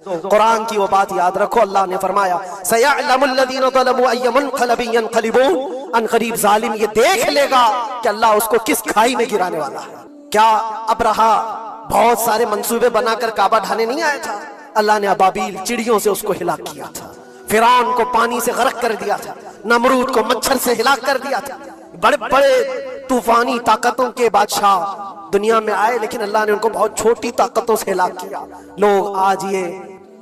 कुरान की वो बात याद रखो, अल्लाह ने फरमाया सयअलमुल्लज़ीना ज़लमू अय्य मुनक़लिबिन यनक़लिबून, अनक़रीब जालिम ये देख लेगा कि अल्लाह उसको किस खाई में गिराने वाला है। क्या अबरहा बहुत सारे मंसूबे बनाकर काबा ढाने नहीं आया था? अल्लाह ने अबाबील चिड़ियों से उसको हिलाक किया था, फिरौन को पानी से गर्क कर दिया था, नमरूद को मच्छर से हिलाक कर दिया था। बड़े बड़े तूफानी ताकतों के बादशाह दुनिया में आए, लेकिन अल्लाह ने उनको बहुत छोटी ताकतों से हिलाक किया। लोग आज ये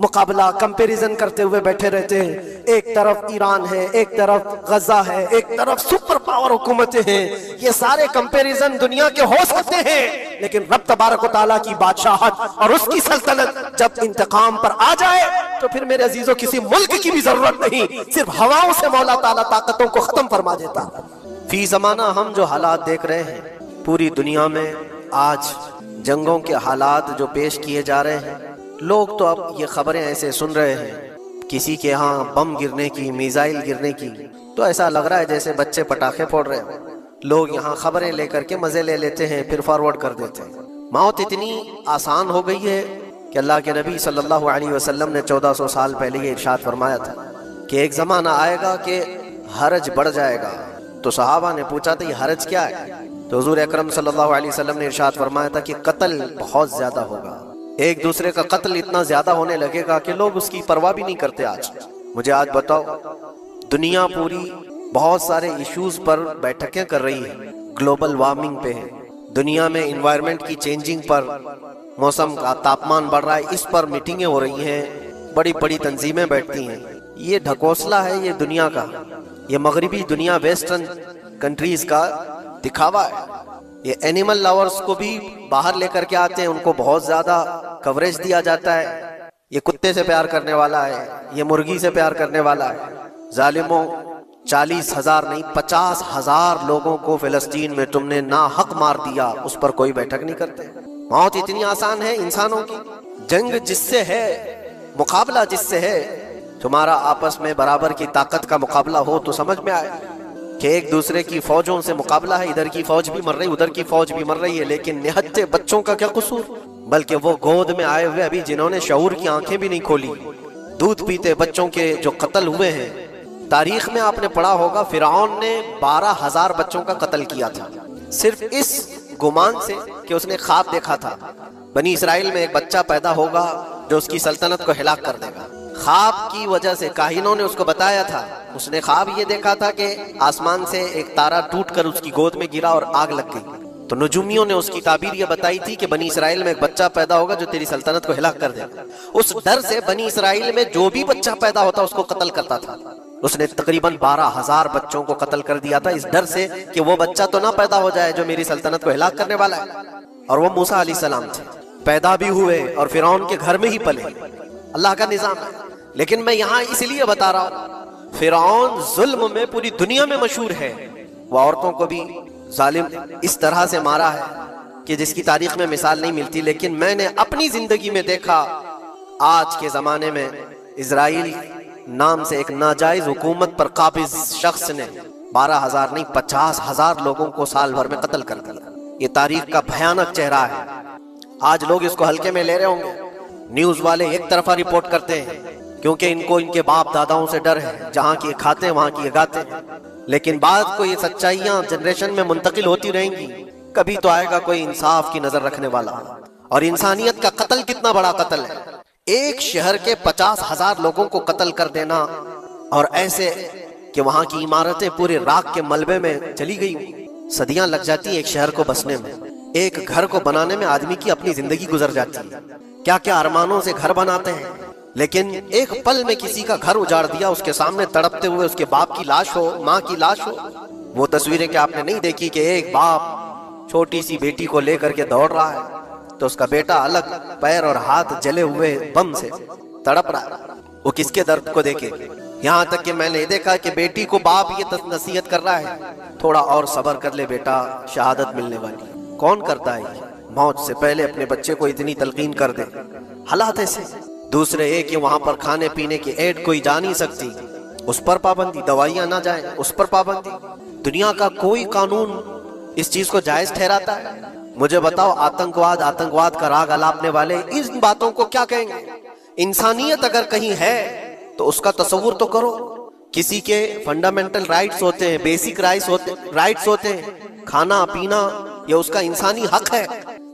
मुकाबला कंपैरिजन करते हुए बैठे रहते हैं, एक तरफ ईरान है, एक तरफ गजा है, एक तरफ सुपर पावर हुकूमतें हैं। ये सारे कंपैरिजन दुनिया के हो सकते हैं, लेकिन रब तबारक व तआला की बादशाहत और उसकी सल्तनत जब इंतकाम पर आ जाए तो फिर मेरे अजीजों किसी मुल्क की भी जरूरत नहीं, सिर्फ हवाओं से मौला ताला ताकतों को खत्म फरमा देता। फी जमाना हम जो हालात देख रहे हैं पूरी दुनिया में, आज जंगों के हालात जो पेश किए जा रहे हैं, लोग तो अब ये खबरें ऐसे सुन रहे हैं किसी के यहाँ बम गिरने की, मिसाइल गिरने की, तो ऐसा लग रहा है जैसे बच्चे पटाखे फोड़ रहे हैं। लोग यहाँ खबरें लेकर के मजे ले लेते हैं, फिर फॉरवर्ड कर देते हैं। मौत इतनी आसान हो गई है कि अल्लाह के नबी सल्लल्लाहु अलैहि वसल्लम ने 1400 साल पहले ये इरशाद फरमाया था कि एक ज़माना आएगा कि हरज बढ़ जाएगा। तो सहाबा ने पूछा था ये हरज क्या है? तो हुजूर अकरम सल्लल्लाहु अलैहि वसल्लम ने इरशाद फरमाया था कि कत्ल बहुत ज्यादा होगा, एक दूसरे का कत्ल इतना ज्यादा होने लगेगा कि लोग उसकी परवाह भी नहीं करते। आज मुझे आज बताओ, दुनिया पूरी बहुत सारे इश्यूज पर बैठकें कर रही है, ग्लोबल वार्मिंग पे है, दुनिया में इन्वायरमेंट की चेंजिंग पर, मौसम का तापमान बढ़ रहा है, इस पर मीटिंगें हो रही हैं, बड़ी बड़ी तंजीमें बैठती हैं। ये ढकोसला है ये दुनिया का, ये मगरिबी दुनिया, वेस्टर्न कंट्रीज का दिखावा है। ये एनिमल लवर्स को भी बाहर लेकर के आते हैं, उनको बहुत ज्यादा कवरेज दिया जाता है। ये कुत्ते से प्यार करने वाला है, ये मुर्गी से प्यार करने वाला है। जालिमों, 40,000 नहीं 50,000 लोगों को फिलिस्तीन में तुमने ना हक मार दिया, उस पर कोई बैठक नहीं करते। मौत इतनी आसान है इंसानों की, जंग जिससे है, मुकाबला जिससे है, तुम्हारा आपस में बराबर की ताकत का मुकाबला हो तो समझ में आए कि एक दूसरे की फौजों से मुकाबला है, इधर की फौज भी मर रही, उधर की फौज भी मर रही है, लेकिन निहत्ते बच्चों का क्या कसूर? बल्कि वो गोद में आए हुए अभी जिन्होंने शऊर की आंखें भी नहीं खोली, दूध पीते बच्चों के जो कत्ल हुए हैं। तारीख में आपने पढ़ा होगा फिरौन ने 12,000 बच्चों का कत्ल किया था, सिर्फ इस गुमान से कि उसने ख्वाब देखा था बनी इसराइल में एक बच्चा पैदा होगा जो उसकी सल्तनत को हिलाक कर देगा। ख्वाब की वजह से काहिनों ने उसको बताया था, उसने ख्वाब ये देखा था कि आसमान से एक तारा टूटकर उसकी गोद में गिरा और आग लग गई। तो नजुमियों ने उसकी ताबीर ये बताई थी कि बनी इसराइल में एक बच्चा पैदा होगा जो तेरी सल्तनत को हिलाक कर देगा। उस डर से बनी इसराइल में जो भी बच्चा पैदा होता उसको कत्ल करता था। उसने तकरीबन 12,000 बच्चों को कत्ल कर दिया था, इस डर से कि वो बच्चा तो ना पैदा हो जाए जो मेरी सल्तनत को हिलाक करने वाला है। और वो मूसा अलैहिस्सलाम थे, पैदा भी हुए और फिरौन के घर में ही पले। अल्लाह का निजाम है। लेकिन मैं यहाँ इसलिए बता रहा हूँ, फिरौन जुल्म में पूरी दुनिया में मशहूर है। वो औरतों को भी जालिम इस तरह से मारा है कि जिसकी तारीख में मिसाल नहीं मिलती। लेकिन मैंने अपनी जिंदगी में देखा, आज के जमाने में इजराइल नाम से एक नाजायज हुकूमत पर काबिज शख्स ने 12,000 नहीं 50,000 लोगों को साल भर में कत्ल कर दिया। ये तारीख का भयानक चेहरा है। आज लोग इसको हल्के में ले रहे होंगे, न्यूज वाले एक तरफा रिपोर्ट करते हैं क्योंकि इनको इनके बाप दादाओं से डर है, जहां की खाते हैं वहां की गाते हैं। लेकिन बाद को ये सच्चाइयां जनरेशन में मुंतकिल होती रहेंगी, कभी तो आएगा कोई इंसाफ की नजर रखने वाला। और इंसानियत का कत्ल कितना बड़ा कत्ल है, एक शहर के 50,000 लोगों को कत्ल कर देना, और ऐसे कि वहां की इमारतें पूरे राख के मलबे में चली गई। सदियां लग जाती एक शहर को बसने में, एक घर को बनाने में आदमी की अपनी जिंदगी गुजर जाती है। क्या क्या अरमानों से घर बनाते हैं, लेकिन एक पल में किसी का घर उजाड़ दिया, उसके सामने तड़पते हुए उसके बाप की लाश हो, माँ की लाश हो। वो तस्वीरें क्या आपने नहीं देखी कि एक बाप छोटी सी बेटी को लेकर के दौड़ रहा है तो उसका बेटा अलग पैर और हाथ जले हुए बम से तड़प रहा है। वो किसके दर्द को देखे। यहाँ तक कि मैंने देखा कि बेटी को बाप ये नसीहत कर रहा है, थोड़ा और सब्र कर ले बेटा, शहादत मिलने वाली। कौन करता है मौत से पहले अपने बच्चे को इतनी तलकीन कर दे। हालात ऐसे। दूसरे एक कि वहां पर खाने पीने की ऐड कोई जा नहीं सकती, उस पर पाबंदी, दवाइयां ना जाए उस पर पाबंदी। दुनिया का कोई कानून इस चीज को जायज ठहराता है? मुझे बताओ, आतंकवाद का राग अलापने वाले इन बातों को क्या कहेंगे इंसानियत अगर कहीं है तो उसका तस्वुर तो करो। किसी के फंडामेंटल राइट्स होते हैं, बेसिक राइट्स होते हैं, खाना पीना, ये उसका इंसानी हक है।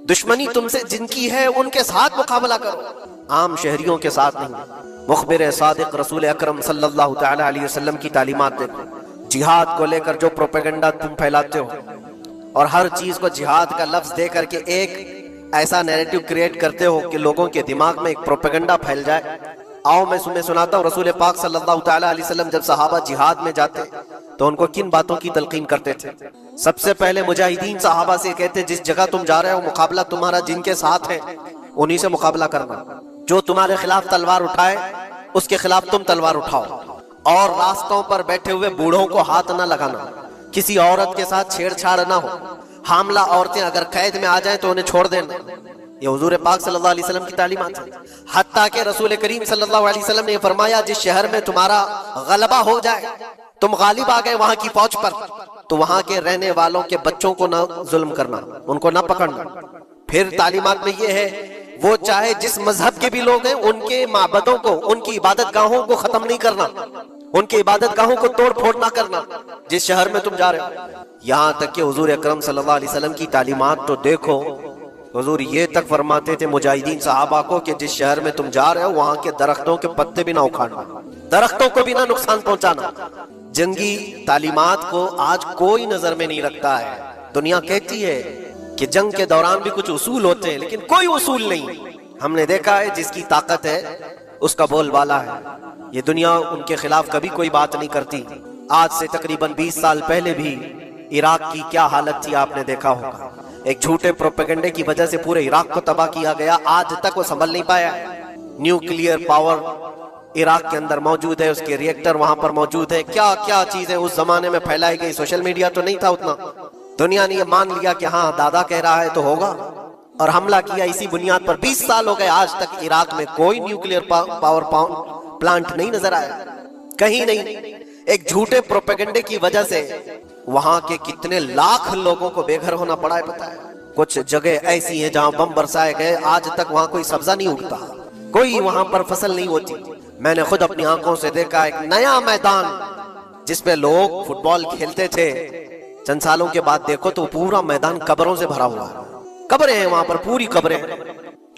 दुश्मनी तुमसे जिनकी है उनके साथ मुकाबला करो, आम शहरियों के साथ नहीं। मुखबिर सादिक रसूल अकरम सल्लल्लाहु तआला अलैहि वसल्लम की तालीमात देखो। जिहाद को लेकर जो प्रोपेगेंडा तुम फैलाते हो और हर चीज को जिहाद का लफ्ज दे करके एक ऐसा नैरेटिव क्रिएट करते हो कि लोगों के दिमाग में एक प्रोपेगेंडा फैल जाए। आओ मैं तुम्हें सुनाता हूँ, रसूल पाक सल्लल्लाहु तआला अलैहि वसल्लम जब सहाबा जिहाद में जाते तो उनको किन बातों की तलकीन करते थे। सबसे पहले मुजाहिदीन सहाबा से कहते, जिस जगह तुम जा रहे हो मुकाबला तुम्हारा जिनके साथ है उन्हीं से मुकाबला करना। जो तुम्हारे खिलाफ तलवार उठाए उसके खिलाफ तुम तलवार उठाओ, और रास्तों पर बैठे हुए बूढ़ों को हाथ ना लगाना, किसी औरत के साथ छेड़छाड़ ना हो, हामला औरतें अगर कैद में आ जाएं तो उन्हें छोड़ देना। ये हुजूर पाक सल्लल्लाहु अलैहि वसल्लम की तालीमात है। हत्ता के रसूल करीम सल्लल्लाहु अलैहि वसल्लम ने फरमाया, जिस शहर में तुम्हारा गलबा हो जाए, तुम गालिब आ गए वहां की फौज पर, तो वहां के रहने वालों के बच्चों को ना जुल्म करना, उनको ना पकड़ना। फिर तालीमात में ये है, वो चाहे जिस मजहब के भी लोग हैं उनके माबदों को, उनकी इबादत गाहों को खत्म नहीं करना, उनके इबादत गाहों को तोड़ फोड़ ना करना जिस शहर में तुम जा रहे हो। यहाँ तक कि हुजूर अकरम सल्लल्लाहु अलैहि वसल्लम की तालीमात तो देखो, हुजूर ये तक फरमाते थे मुजाहिदीन सहाबा को कि जिस शहर में तुम जा रहे हो वहां के दरख्तों के पत्ते भी ना उखाड़ना, दरख्तों को भी ना नुकसान पहुंचाना। जंगी तालीमात को आज कोई नजर में नहीं रखता है। दुनिया कहती है कि जंग के दौरान भी कुछ उसूल होते हैं, लेकिन कोई उसूल नहीं। हमने देखा है जिसकी ताकत है उसका बोलबाला है। ये दुनिया उनके खिलाफ कभी कोई बात नहीं करती। आज से तकरीबन 20 साल पहले भी इराक की क्या हालत थी आपने देखा होगा। एक झूठे प्रोपेगेंडे की वजह से पूरे इराक को तबाह किया गया। आज तक वो संभल नहीं पाया। न्यूक्लियर पावर इराक के अंदर मौजूद है, उसके रिएक्टर वहां पर मौजूद है। क्या क्या चीजें उस जमाने में फैलाई गई। सोशल मीडिया तो नहीं था उतना। दुनिया ने ये मान लिया कि हाँ दादा कह रहा है तो होगा, और हमला किया इसी बुनियाद पर। 20 साल हो गए, आज तक इराक में कोई न्यूक्लियर पावर प्लांट नहीं नजर आया, कहीं नहीं। एक झूठे प्रोपेगेंडे की वजह से वहां के कितने लाख लोगों को बेघर होना पड़ा है पता है। कुछ जगह ऐसी हैं जहां बम बरसाए गए, आज तक वहां कोई सब्जा नहीं उगता, कोई वहां पर फसल नहीं होती। मैंने खुद अपनी आंखों से देखा एक नया मैदान जिसपे लोग फुटबॉल खेलते थे, चंद सालों के बाद देखो तो पूरा मैदान कब्रों से भरा हुआ है। कब्रें हैं वहां पर, पूरी कब्रें।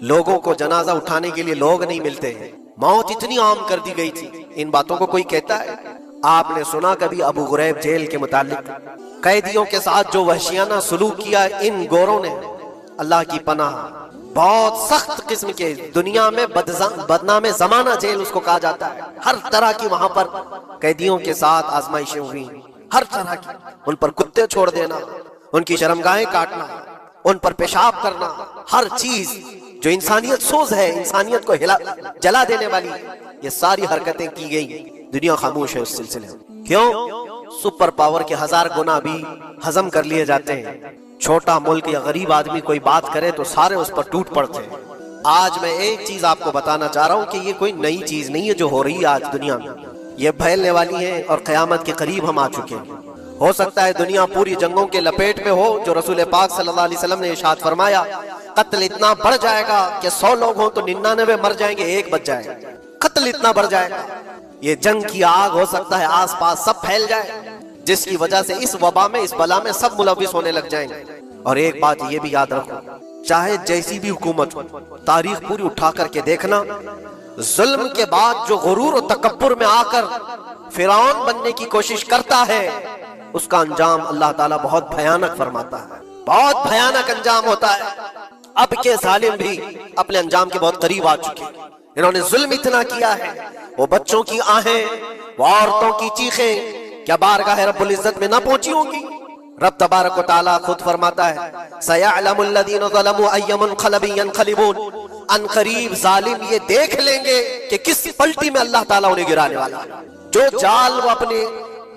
लोगों को जनाजा उठाने के लिए लोग नहीं मिलते। मौत इतनी आम कर दी गई थी। इन बातों को कोई कहता है? आपने सुना कभी अबू गुरैब जेल के मुतालिक? कैदियों के साथ जो वहशियाना सलूक किया इन गोरों ने, अल्लाह की पनाह, बहुत सख्त किस्म के। दुनिया में बदनाम जमाना जेल उसको कहा जाता है। हर तरह की वहां पर कैदियों के साथ आजमाइशें हुई, हर तरह की। उन पर कुत्ते छोड़ देना, उनकी शर्मगाहें काटना, उन पर पेशाब करना, हर चीज जो इंसानियत सोज है, इंसानियत को जला देने वाली, ये सारी हरकतें की गई। दुनिया खामोश है उस सिलसिले में। क्यों? सुपर पावर के 1000 गुना भी हजम कर लिए जाते हैं। छोटा मुल्क या गरीब आदमी कोई बात करे तो सारे उस पर टूट पड़ते हैं। आज मैं एक चीज आपको बताना चाह रहा हूं कि ये कोई नई चीज नहीं है जो हो रही है आज दुनिया में। ये फैलने वाली है और क़यामत के करीब हम आ चुके हैं। हो सकता है दुनिया पूरी जंगों के लपेट में हो, जो रसूल पाक सल्लल्लाहु अलैहि वसल्लम ने इरशाद फरमाया, कत्ल इतना बढ़ जाएगा कि 100 लोग हों तो 99 मर जाएंगे, एक बच जाएगा। कत्ल इतना बढ़ जाएगा। ये जंग की आग हो सकता है आसपास सब फैल जाए, जिसकी वजह से इस वबा में, इस बला में सब मुलविस होने लग जाएंगे। और एक बात ये भी याद रखो, चाहे जैसी भी हुकूमत हो, तारीख पूरी उठा करके देखना, जुल्म के बाद जो गुरूर और तकब्बुर में आकर फिरौन बनने की कोशिश करता है, उसका अंजाम अल्लाह ताला बहुत भयानक फरमाता है। बहुत भयानक अंजाम होता है। अब के जालिम भी अपने अंजाम के बहुत करीब आ चुके हैं। इन्होंने जुल्म इतना किया है, वो बच्चों की आहें, वो औरतों की चीखें क्या बारगाह रब्बुल इज्जत में ना पहुंची होंगी? रब तबारक व तआला खुद फरमाता है, सयअलमुल लज़ीना ज़लमू अय्य मुनक़लिबिन यनक़लिबून, अनक़रीब जालिम ये देख लेंगे कि किस पलटी में अल्लाह ताला उन्हें गिराने वाला है। जो जाल वो अपने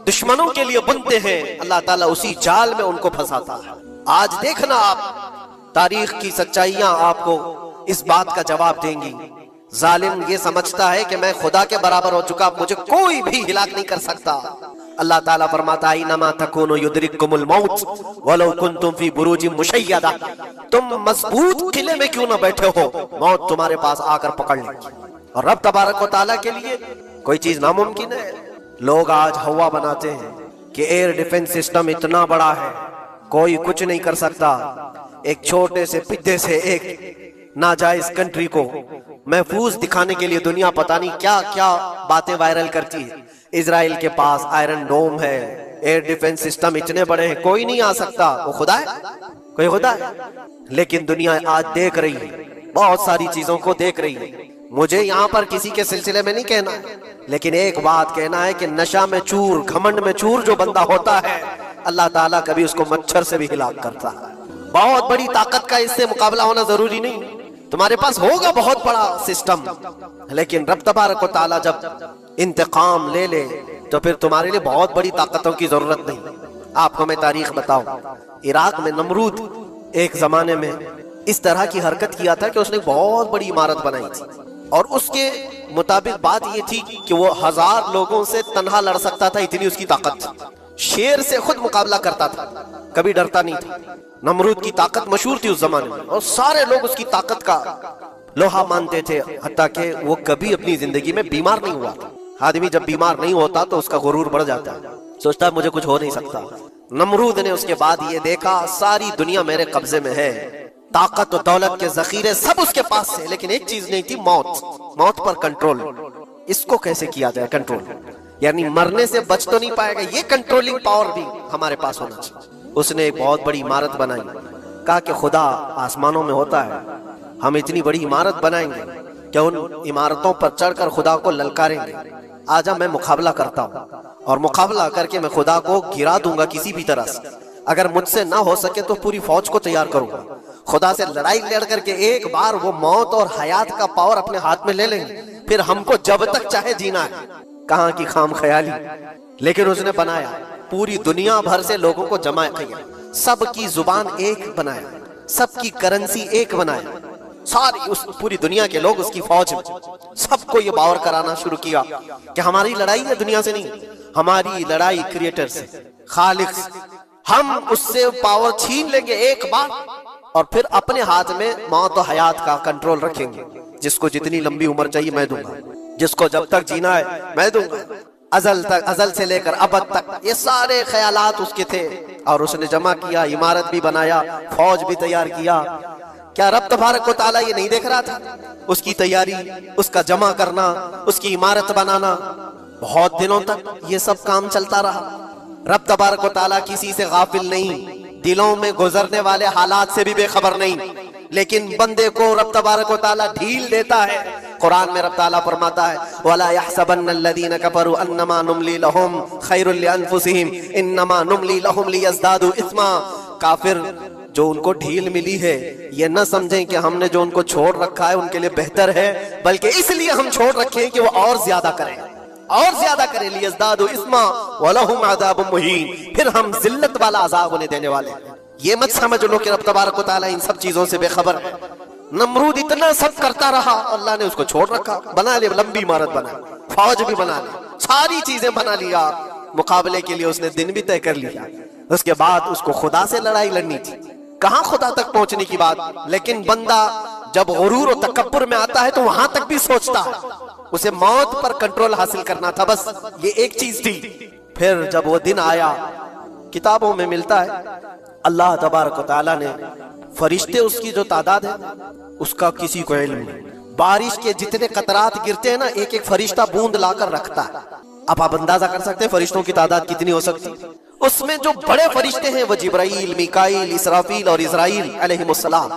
दुश्मनों के लिए बुनते हैं, अल्लाह ताला उसी जाल में उनको फंसाता है। आज देखना आप, तारीख की सच्चाइयां आपको इस बात का जवाब देंगी। जालिम ये समझता है कि मैं खुदा के बराबर हो चुका, मुझे कोई भी हिलाक नहीं कर सकता। अल्लाह ताला फरमाता है, इन्नमा तकूनु युद्रिकुमुल मौत वलौ कुंतुम फी बुरूजिन मुशय्यदा, तुम मजबूत किले में क्यों ना बैठे हो, मौत तुम्हारे पास आकर पकड़ लेगी। और रब तबारक व तआला के लिए कोई चीज नामुमकिन है। लोग आज हवा बनाते हैं कि एयर डिफेंस सिस्टम इतना बड़ा है, कोई कुछ नहीं कर सकता। एक छोटे से पिद्दे से एक नाजायज कंट्री को महफूज दिखाने के लिए दुनिया पता नहीं क्या क्या बातें वायरल करती है। इजराइल के पास आयरन डोम है, एयर डिफेंस सिस्टम इतने बड़े हैं, कोई नहीं आ सकता। वो खुदा है? कोई खुदा है? लेकिन दुनिया आज देख रही है, बहुत सारी चीजों को देख रही है। मुझे यहाँ पर किसी के सिलसिले में नहीं कहना है, लेकिन एक बात कहना है कि नशा में चूर, घमंड में चूर जो बंदा होता है, अल्लाह ताला कभी उसको मच्छर से भी हिलाक करता है। बहुत बड़ी ताकत का इससे मुकाबला होना जरूरी नहीं। तुम्हारे पास होगा बहुत बड़ा सिस्टम, लेकिन रब तबारक व तआला जब इंतकाम ले ले तो फिर तुम्हारे लिए बहुत बड़ी ताकतों की जरूरत नहीं। आपको मैं तारीख बताऊं, इराक में नमरूद एक जमाने में इस तरह की हरकत किया था कि उसने बहुत बड़ी इमारत बनाई थी और उसके मुताबिक बात ये थी कि वो 1000 लोगों से तन्हा लड़ सकता था, इतनी उसकी ताकत थी। शेर से खुद मुकाबला करता था, कभी डरता नहीं था। नमरूद की ताकत मशहूर थी उस जमाने में और सारे लोग उसकी ताकत का लोहा मानते थे, हत्ता कि वो कभी अपनी जिंदगी में बीमार नहीं हुआ था। आदमी जब बीमार नहीं होता तो उसका गुरूर बढ़ जाता है, सोचता है मुझे कुछ हो नहीं सकता। नमरूद ने उसके बाद ये देखा सारी दुनिया मेरे कब्जे में है, ताकत और दौलत के जखीरे सब उसके पास थे, लेकिन एक चीज नहीं थी, मौत। मौत पर कंट्रोल। इसको कैसे किया जाए कंट्रोल? यानी मरने से बच तो नहीं पाएगा, ये कंट्रोलिंग पावर भी हमारे पास होना चाहिए। उसने एक बहुत बड़ी इमारत बनाई, कहा कि खुदा आसमानों में होता है, हम इतनी बड़ी इमारत बनाएंगे कि उन इमारतों पर चढ़कर खुदा को ललकारेंगे। आजा मैं मुकाबला करता हूँ और मुकाबला करके मैं खुदा को गिरा दूंगा किसी भी तरह से। अगर मुझसे ना हो सके तो पूरी फौज को तैयार करूंगा। खुदा से लड़ाई लड़ करके एक बार वो मौत और हयात का पावर अपने हाथ में ले लेंगे, फिर हमको जब तक चाहे जीना है। कहाँ की खाम ख्याली, लेकिन उसने बनाया, पूरी दुनिया भर से लोगों को जमा किया, सबकी जुबान एक बनाया, सबकी करेंसी एक बनाया, सारी उस पूरी दुनिया के लोग उसकी फौज में। सबको ये बावर कराना शुरू किया कि हमारी लड़ाई है दुनिया से नहीं, हमारी लड़ाई क्रिएटर से, खालिक से। हम उससे पावर छीन लेंगे एक बार और फिर अपने हाथ में मौत और हयात का कंट्रोल रखेंगे। जिसको जितनी लंबी उम्र चाहिए मैं दूंगा, जिसको जब तक जीना है मैं दूंगा। अजल तक, अजल से लेकर अबद तक, ये सारे ख्यालात उसके थे और उसने जमा किया, इमारत भी बनाया, फौज भी तैयार किया। क्या रब तबारक व तआला ये नहीं देख रहा था? उसकी तैयारी, उसका जमा करना, उसकी इमारत बनाना, बहुत दिनों तक ये सब काम चलता रहा। रब तबारक व तआला किसी से गाफिल नहीं, दिलों में गुजरने वाले हालात से भी बेखबर नहीं, लेकिन बंदे को रब तबारक व तआला ढील देता है। कुरान में रब तआला फरमाता है, वला यहसबन्नल्लज़ीना कफरू अन्नमा नुमली लहुम खैरुल लिअन्फुसिहिम इन्नमा नुमली लहुम लियज़दादू इस्मा। काफिर जो उनको ढील मिली है, ये न समझें कि हमने जो उनको छोड़ रखा है उनके लिए बेहतर है, बल्कि इसलिए हम छोड़ रखे हैं कि वो और ज्यादा करें, और ज्यादा करें। लियज़दादू इस्मा वलहुम अज़ाबुम मुहीन, फिर हम जिल्लत वाला अज़ाब उन्हें देने वाले हैं। ये मत समझ लो कि रब तबारक व तआला इन सब चीजों से बेखबर है। नमरूद इतना सब करता रहा, अल्लाह ने उसको छोड़ रखा। बना ले लंबी इमारत, बना फौज भी बना ली, सारी चीजें बना लिया। मुकाबले के लिए उसने दिन भी तय कर लिया। उसके बाद उसको खुदा से लड़ाई लड़नी थी, कहां खुदा तक पहुंचने की बात। लेकिन बंदा जब गुरूर और तकब्बुर में आता है तो वहां तक भी सोचता है, उसे मौत पर कंट्रोल हासिल करना था, बस ये एक चीज थी। फिर जब वो दिन आया, किताबों में मिलता है अल्लाह तबारक व तआला ने फरिश्ते, उसकी जो तादाद है उसका किसी को इल्म नहीं। बारिश के जितने कतरात गिरते हैं ना, एक एक फरिश्ता बूंद लाकर रखता है। अब आप अंदाजा कर सकते हैं फरिश्तों की तादाद कितनी हो सकती है। उसमें जो बड़े फरिश्ते हैं वो जिब्राइल, मीकाईल, इसराफील और इज़राइल अलैहिमुस्सलाम,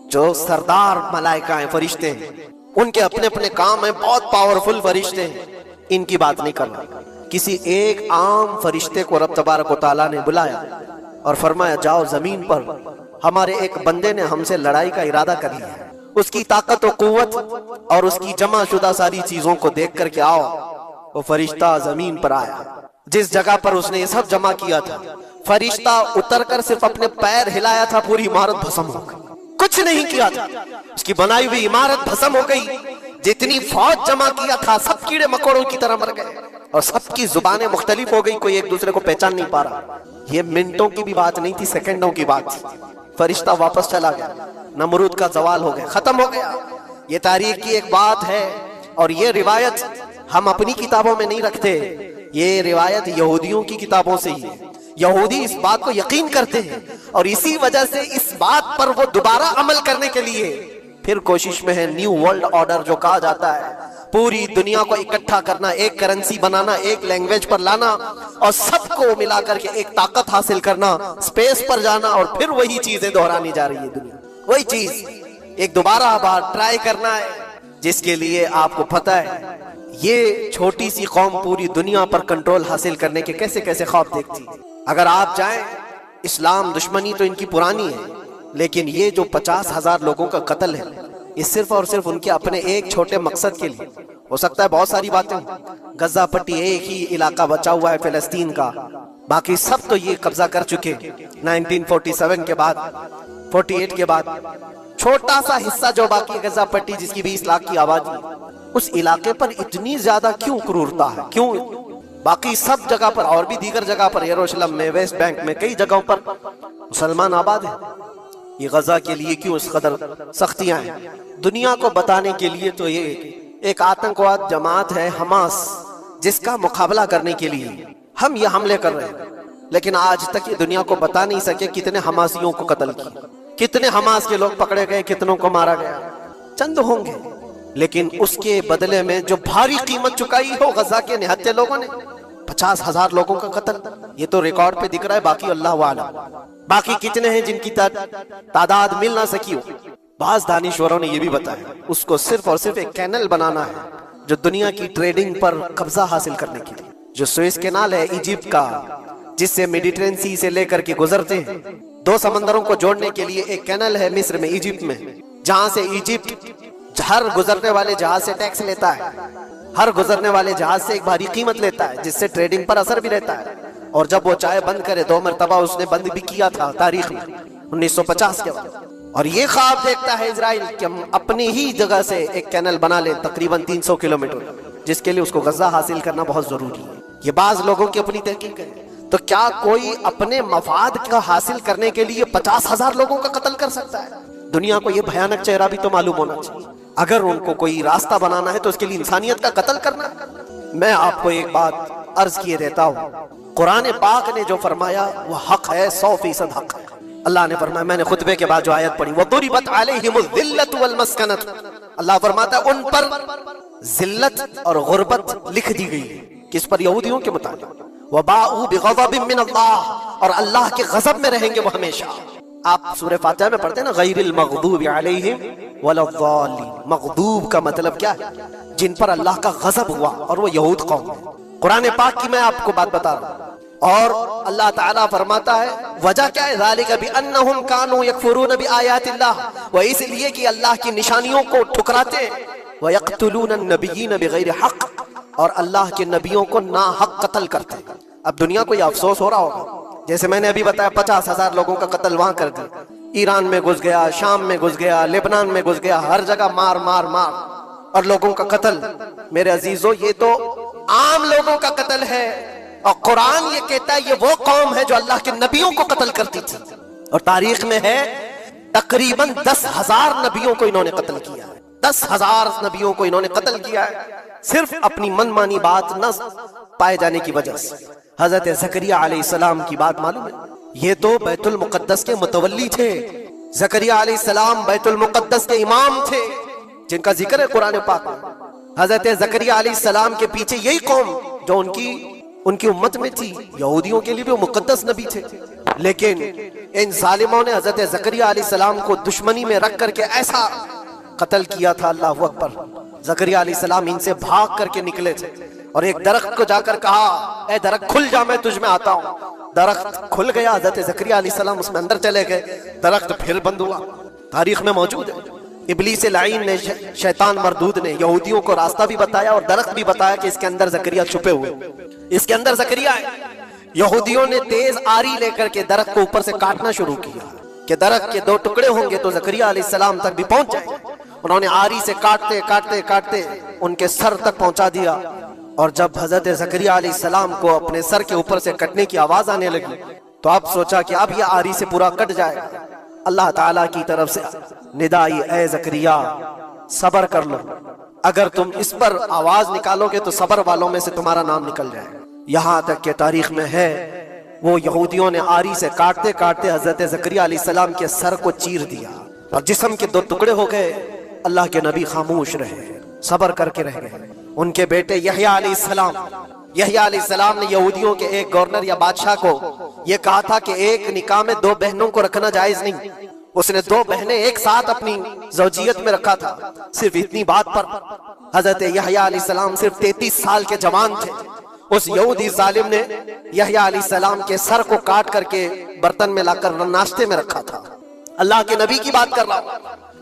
जो सरदार मलाइका हैं, फरिश्ते हैं, उनके अपने अपने काम हैं, बहुत पावरफुल फरिश्ते हैं। इनकी बात नहीं करना, किसी एक आम फरिश्ते को रब तबारक व तआला ने बुलाया और फरमाया, जाओ जमीन पर, हमारे एक बंदे ने हमसे लड़ाई का इरादा कर लिया, उसकी ताकत और कुव्वत और उसकी जमा शुदा सारी चीजों को देख करके आओ। वो फरिश्ता जमीन पर आया, जिस जगह पर उसने ये सब जमा किया था। फरिश्ता उतरकर सिर्फ अपने पैर हिलाया था, पूरी इमारत भस्म हो गई। कुछ नहीं किया था, उसकी बनाई हुई इमारत भस्म हो गई। जितनी फौज जमा किया था सब कीड़े मकोड़ों की तरह मर गए और सबकी जुबानें मुख्तलिफ हो गई, कोई एक दूसरे को पहचान नहीं पा रहा। ये मिनटों की भी बात नहीं थी, सेकंडों की बात थी। फरिश्ता वापस चला गया, नमरूद का जवाल हो गया, खत्म हो गया। ये तारीख की एक बात है और ये रिवायत हम अपनी किताबों में नहीं रखते, ये रिवायत यहूदियों की किताबों से ही है। यहूदी इस बात को यकीन करते हैं और इसी वजह से इस बात पर वो दोबारा अमल करने के लिए फिर कोशिश में है। न्यू वर्ल्ड ऑर्डर जो कहा जाता है, पूरी दुनिया को इकट्ठा करना, एक करेंसी बनाना, एक लैंग्वेज पर लाना और सबको मिलाकर के एक ताकत हासिल करना, स्पेस पर जाना और फिर वही चीजें दोहरानी जा रही है दुनिया। वही चीज एक दोबारा बार ट्राई करना है, जिसके लिए आपको पता है ये छोटी सी कौम पूरी दुनिया पर कंट्रोल हासिल करने के कैसे कैसे ख्वाब देखती है। अगर आप जाएं, इस्लाम दुश्मनी तो इनकी पुरानी है, लेकिन ये जो 50,000 लोगों का कत्ल है, ये सिर्फ और सिर्फ उनके अपने एक छोटे मकसद के लिए। हो सकता है बहुत सारी बातें, गजा पट्टी एक ही इलाका बचा हुआ है फिलिस्तीन का, बाकी सब तो ये कब्जा कर चुके 1947 के बाद, 48 के बाद। छोटा सा हिस्सा जो बाकी गजा पट्टी, जिसकी 20 लाख की आबादी, उस इलाके पर इतनी ज्यादा क्यों क्रूरता है? क्यों? बाकी सब जगह पर और भी दीगर जगह पर, यरूशलेम में, वेस्ट बैंक में, कई जगहों पर मुसलमान आबाद है। ये गजा के लिए क्यों इस कदर सख्तियां हैं? दुनिया को बताने के लिए तो ये एक आतंकवाद जमात है हमास, जिसका मुकाबला करने के लिए हम ये हमले कर रहे हैं। लेकिन आज तक ये दुनिया को बता नहीं सके कितने हमासियों को कत्ल किया, कितने हमास के लोग पकड़े गए, कितनों को मारा गया। चंद होंगे, लेकिन उसके बदले में जो भारी कीमत चुकाई हो गजा के निहत्थे लोगों ने, 50,000 लोगों का कत्ल, ये तो रिकॉर्ड पे दिख रहा है। बाकी अल्लाह वाला, बाकी कितने हैं जिनकी तादाद मिल ना सकी हो। बाज दानिश्वरों ने यह भी बताया उसको सिर्फ और सिर्फ एक कैनल बनाना है जो दुनिया की ट्रेडिंग पर कब्जा हासिल करने के लिए। जो सुएज कैनाल है इजिप्ट का, जिससे मेडिटेरेनियन सी से लेकर के गुजरते हैं, 2 समंदरों को जोड़ने के लिए एक कैनल है मिस्र में, इजिप्ट में, जहां से इजिप्ट हर गुजरने वाले जहाज से टैक्स लेता है, हर गुजरने वाले जहाज से एक भारी कीमत लेता है, जिससे ट्रेडिंग पर असर भी रहता है। और जब वो चाहे बंद करे, 2 मरतबा उसने बंद भी किया था तारीख में 1950 के बाद। और ये ख्वाब देखता है इजराइल कि हम अपनी ही जगह से एक कैनल बना ले तकरीबन 300 किलोमीटर, जिसके लिए उसको गजा हासिल करना बहुत जरूरी है। ये बाज लोगों की अपनी तहकीक है। तो क्या कोई अपने मफाद का हासिल करने के लिए 50,000 लोगों का कत्ल कर सकता है? दुनिया को ये भयानक चेहरा भी तो मालूम होना चाहिए। अगर उनको कोई रास्ता बनाना है तो उसके लिए इंसानियत का कत्ल करना। मैं आपको एक बात अर्ज किए देता हूँ, कुरान पाक ने जो फरमाया वो हक है, 100% हक है। अल्लाह ने फरमाया, मैंने खुतबे के बाद जो आयत पढ़ी, वदुरिबत अलैहिमुज़्ज़िल्लत वल मस्कनत, अल्लाह फरमाता है उन पर जिल्लत और गुर्बत लिख दी गई है। किस पर? यहूदियों के मुताबिक। वबाउ बिग़ज़बिन मिन अल्लाह, और अल्लाह के गज़ब में रहेंगे वो हमेशा। आप सूरह फातिहा में पढ़ते हैं ना, गैरिल मग़दूबि अलैहिम वलद्दालिन। मग़दूब का मतलब क्या है? जिन पर अल्लाह का गज़ब हुआ, और वो यहूद कौम है। कुरान पाक की मैं आपको बात बता रहा हूँ। और अल्लाह ताला फरमाता है वजह क्या है, ज़ालिका बिअन्नहुम कानू यकफुरून बिआयातिल्लाह, वो इसलिए कि अल्लाह की निशानियों को ठुकराते हैं, व यक़्तुलून अन्नबिय्यीन बिग़ैरि हक़, और अल्लाह के नबियों को ना हक कत्ल करते हैं। अब दुनिया को यह अफसोस हो रहा होगा, जैसे मैंने अभी बताया 50,000 लोगों का कत्ल वहां कर दिया, ईरान में घुस गया, शाम में घुस गया, लेबनान में घुस गया, हर जगह मार मार मार और लोगों का कत्ल। मेरे अजीजों, ये तो आम लोगों का कत्ल है, और कुरान ये कहता है ये वो कौम है जो अल्लाह के नबियों को कत्ल करती थी। और तारीख में है तकरीबन 10,000 नबियों को इन्होंने कत्ल किया है। 10,000 नबियों को इन्होंने कत्ल किया है, सिर्फ अपनी मनमानी बात न पाए जाने की वजह से। हजरत ज़करिया अलैहिस्सलाम की बात मालूम है? ये तो बैतुल मुक़द्दस के मुतवल्ली थे। ज़करिया अलैहिस्सलाम बैतुल मुक़द्दस के इमाम थे, जिनका जिक्र है कुरान पाक में। हजरत ज़करिया अलैहिस्सलाम के पीछे यही कौम जो उनकी उम्मत में थी, यहूदियों के लिए भी वो मुक़द्दस नबी थे। लेकिन इन जालिमों ने हजरत ज़करिया अलैहिस्सलाम को दुश्मनी में रख करके ऐसा कत्ल किया था, अल्लाह अकबर। ज़करिया अलैहिस्सलाम इनसे भाग करके निकले थे और एक दरख्त को जाकर कहा, ए दरख्त खुल जा, मैं तुझ में आता हूँ। दरख्त खुल गया, हजरत ज़करिया अलैहिस्सलाम उसमें अंदर चले गए, दरख्त फिर बंद हुआ। तारीख में मौजूद है। इब्लीस लाइन ने, शैतान मरदूद ने यहूदियों को रास्ता भी बताया और दरख्त भी बताया कि इसके अंदर ज़करिया छुपे हुए, इसके अंदर ज़करिया है। यहूदियों ने तेज आरी लेकर के दरख्त को ऊपर से काटना शुरू किया कि दरख्त के 2 टुकड़े होंगे तो ज़करिया अलैहिस्सलाम तक भी पहुंच जाएंगे। उन्होंने आरी से काटते काटते काटते उनके सर तक पहुंचा दिया। और जब हजरत ज़करिया अलैहिस्सलाम को अपने सर के ऊपर से कटने की आवाज आने लगी तो आप सोचा कि अब यह आरी से पूरा कट जाएगा। अल्लाह ताला की तरफ से निदा आई, ए ज़करिया सब्र कर लो, अगर तुम इस पर आवाज निकालोगे तो सबर वालों में से तुम्हारा नाम निकल जाए। यहाँ तक के तारीख में है वो यहूदियों ने आरी से काटते काटते हजरत ज़करिया अलैहिस्सलाम के सर को चीर दिया और जिस्म के 2 टुकड़े हो गए। अल्लाह के नबी खामोश रहे, सबर करके रह गए। उनके बेटे यहया अलैहिस्सलाम ने यहूदियों के एक गवर्नर या बादशाह को यह कहा था कि एक निकाह में 2 बहनों को रखना जायज नहीं। उसने 2 बहनें एक साथ अपनी ज़ौजियत में रखा था। सिर्फ इतनी बात पर हजरत यहया अलैहिस्सलाम सिर्फ 33 साल के जवान थे। उस यहूदी जालिम ने यहया अलैहिस्सलाम के सर को काट करके बर्तन में लाकर नाश्ते में रखा था। अल्लाह के नबी की बात कर रहा हूं,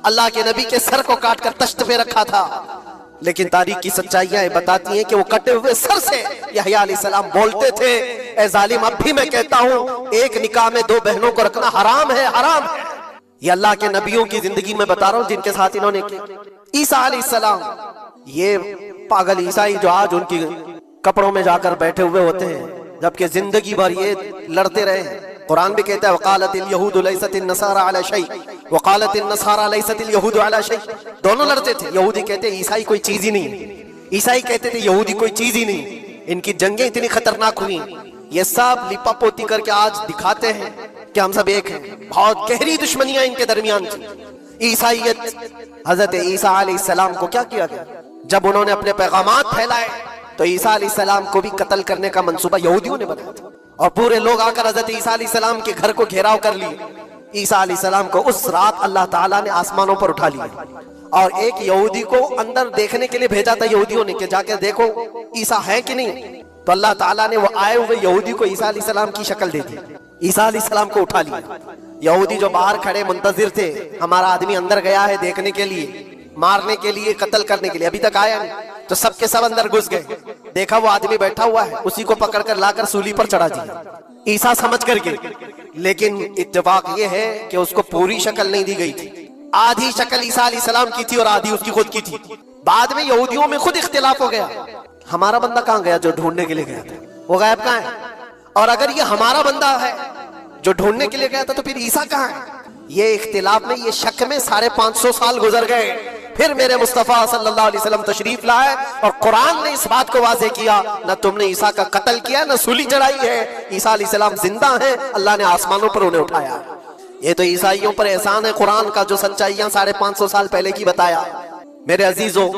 अल्लाह के नबी के सर को काट कर तश्त पे रखा था। लेकिन तारीख की सच्चाइयां बताती हैं कि वो कटे हुए सर से यहया अलैहिस्सलाम बोलते थे, ए जालिम, अब भी मैं कहता हूं एक निकाह में 2 बहनों को रखना हराम है, हराम है। ये अल्लाह के नबियों की जिंदगी में बता रहा हूं जिनके साथ इन्होंने किया। ईसा अलैहिस्सलाम, ये पागल ईसाई जो आज उनकी कपड़ों में जाकर बैठे हुए होते हैं, जबकि जिंदगी भर ये लड़ते रहे हैं। कुरान भी कहता है वकालतिल यहूदु लैसतिन नसारा अला शै वकालतिन नसारा लैसतिल यहूदु अला शै। दोनों लड़ते थे। यहूदी कहते ईसाई कोई चीज ही नहीं, ईसाई कहते थे यहूदी कोई चीज ही नहीं। इनकी जंगें इतनी खतरनाक हुई, ये सब लिपापोती करके आज दिखाते हैं कि हम सब एक हैं। बहुत गहरी दुश्मनियां इनके दरमियान थी। ईसाईयत, हजरत ईसा अलैहिस्सलाम को क्या किया गया? जब उन्होंने अपने पैगामात फैलाए तो ईसा अलैहिस्सलाम को भी कत्ल करने का मंसूबा यहूदियों ने बनाया था और पूरे लोग आकर हजरत ईसा अलैहिस्सलाम के घर को घेराव कर लिए। ईसा अलैहिस्सलाम को उस रात अल्लाह ताला ने आसमानों पर उठा लिया और एक यहूदी को अंदर देखने के लिए भेजा था यहूदियों ने कि जाकर देखो ईसा है कि नहीं। तो अल्लाह ताला ने वो आए हुए यहूदी को ईसा अलैहिस्सलाम की शक्ल दे दी। ईसा अलैहिस्सलाम को उठा लिया। यहूदी जो बाहर खड़े मुंतजिर थे, हमारा आदमी अंदर गया है देखने के लिए, मारने के लिए, कत्ल करने के लिए, अभी तक आया नहीं। तो सबके सब अंदर घुस गए। देखा वो आदमी बैठा हुआ है, उसी को पकड़कर लाकर सूली पर चढ़ा दिया ईसा समझ करके। लेकिन इत्तेफाक ये है कि उसको पूरी शक्ल नहीं दी गई थी। आधी शक्ल ईसा अलैहिस्सलाम की थी और आधी उसकी खुद की थी। बाद में यहूदियों में खुद इख्तिलाफ हो गया, हमारा बंदा कहाँ गया जो ढूंढने के लिए गया था, वो गायब कहाँ है? और अगर ये हमारा बंदा है जो ढूंढने के लिए गया था तो फिर ईसा कहाँ है? ये इख्तिलाफ में, ये शक में 550 साल गुजर गए। फिर मेरे मुस्तफा सल्लल्लाहु अलैहि वसल्लम तशरीफ लाए और कुरान ने इस बात को वाज़ेह किया, न तुमने ईसा का कत्ल किया, न सूली चढ़ाई है। ईसा अलैहिस्सलाम जिंदा है, अल्लाह ने आसमानों पर उन्हें उठाया। ये तो ईसाइयों पर एहसान है कुरान का, जो सच्चाइयां 550 साल पहले की बताया। मेरे अजीजों,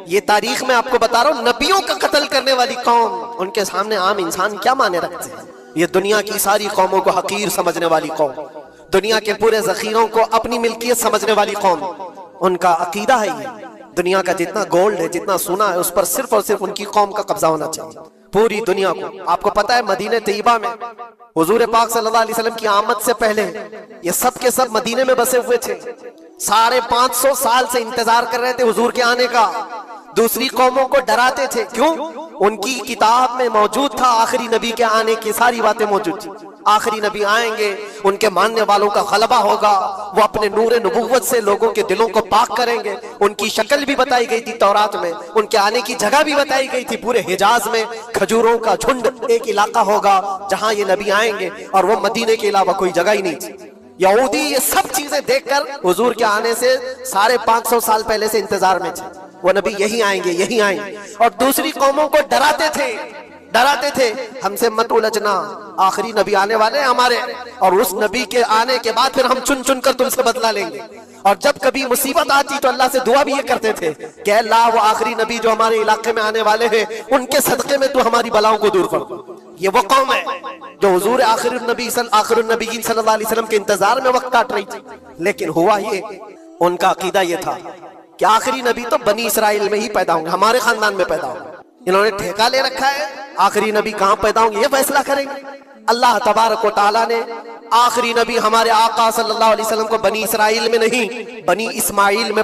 ये तारीख में आपको बता रहा हूं, नबियों का कत्ल करने वाली कौम, उनके सामने आम इंसान क्या माने रखते हैं? ये दुनिया की सारी कौमों को हकीर समझने वाली कौम, दुनिया के पूरे जखीरों को अपनी मिल्कियत समझने वाली कौम, उनका अकीदा है ये दुनिया का जितना गोल्ड है, जितना सोना है, उस पर सिर्फ और सिर्फ उनकी कौम का कब्जा होना चाहिए, पूरी दुनिया को। आपको पता है मदीने तैयबा में हुजूर पाक सल्लल्लाहु अलैहि वसल्लम की आमद से पहले ये सब के सब मदीने में बसे हुए थे। 550 साल से इंतजार कर रहे थे हुजूर के आने का। दूसरी कौमों को डराते थे, क्यों? उनकी किताब में मौजूद था आखिरी नबी के आने की सारी बातें मौजूद थी। आखिरी नबी आएंगे, उनके मानने वालों का गलबा होगा, वो अपने नूरे नबुव्वत से लोगों के दिलों को पाक करेंगे। उनकी शक्ल भी बताई गई थी तौरात में, उनके आने की जगह भी बताई गई थी। पूरे हिजाज में खजूरों का झुंड एक इलाका होगा जहां ये नबी आएंगे और वो मदीने के अलावा कोई जगह ही नहीं थी। यहूदी ये सब चीजें देखकर हुजूर के आने से 550 साल पहले से इंतजार में थे, वो नबी यही आएंगे, यही आएंगे। और दूसरी कौमों को डराते थे, हमसे मत उलझना, आखिरी नबी आने वाले हैं हमारे, और उस नबी के आने के बाद फिर हम चुन चुन कर तुमसे बदला लेंगे। और जब कभी मुसीबत आती तो अल्लाह से दुआ भी ये करते थे कि अल्लाह वो आखिरी नबी जो हमारे इलाके में आने वाले हैं, उनके सदके में तू हमारी बलाओं को दूर कर। ये वो कौम है जो हुजूर आखिरुन नबीयीन सल्लल्लाहु अलैहि वसल्लम के इंतजार में वक्त काट रही थी। लेकिन हुआ ये, उनका अकीदा ये था कि आखिरी नबी तो बनी इसराइल में ही पैदा होंगे, हमारे खानदान में पैदा होंगे। इन्होंने ठेका ले रखा है आखिरी नबी कहां पैदा होंगे ये फैसला करेंगे। अल्लाह तबारक व तआला ने आखिरी नबी हमारे आका सल्लल्लाहु अलैहि वसल्लम को बनी इसराइल में नहीं, बनी इस्माइल में